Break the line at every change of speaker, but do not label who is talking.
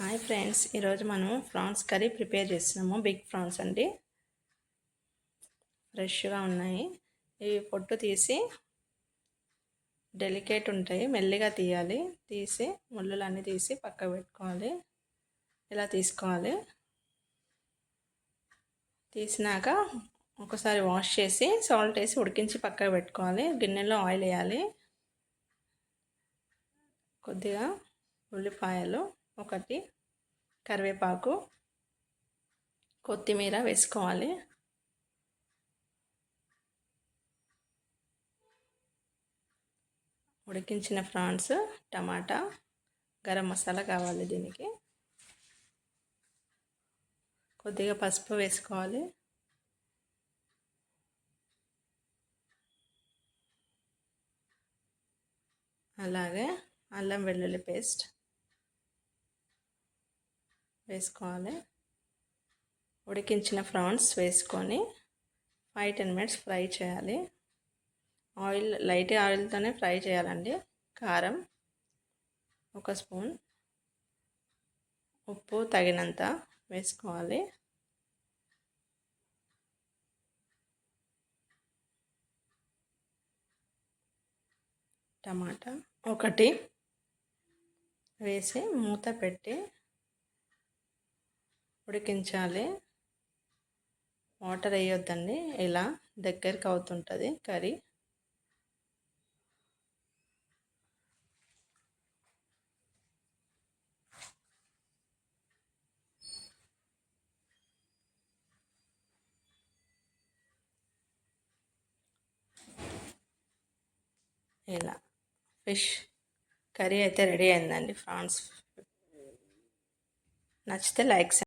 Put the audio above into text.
Hi friends, ఈరోజు మనం prawns curry prepare చేస్తున్నాము. బిగ్ ప్రాన్స్ అండి, ఫ్రెష్గా ఉన్నాయి. ఇవి పొట్టు తీసి డెలికేట్ ఉంటాయి, మెల్లిగా తీయాలి. తీసి ముళ్ళులన్నీ తీసి పక్కకు పెట్టుకోవాలి. ఇలా తీసుకోవాలి. తీసినాక ఒకసారి వాష్ చేసి సాల్ట్ వేసి ఉడికించి పక్కకు పెట్టుకోవాలి. గిన్నెలో ఆయిల్ వేయాలి. కొద్దిగా ఉల్లిపాయలు, ఒకటి కరివేపాకు, కొత్తిమీర వేసుకోవాలి. ఉడికించిన ప్రాన్స్, టమాటా, గరం మసాలా కావాలి. దీనికి కొద్దిగా పసుపు వేసుకోవాలి. అలాగే అల్లం వెల్లుల్లి పేస్ట్ వేసుకోవాలి. ఉడికించిన ప్రాన్స్ వేసుకొని 5-10 మినిట్స్ ఫ్రై చేయాలి. లైట్ ఆయిల్తోనే ఫ్రై చేయాలండి. కారం 1 స్పూన్, ఉప్పు తగినంత వేసుకోవాలి. టమాటా ఒకటి వేసి మూత పెట్టి ఉడికించాలి. వాటర్ వేయొద్దండి, ఇలా దగ్గరికి అవుతుంటుంది కర్రీ. ఇలా ఫిష్ కర్రీ అయితే రెడీ అయిందండి. ప్రాన్స్ నచ్చితే లైక్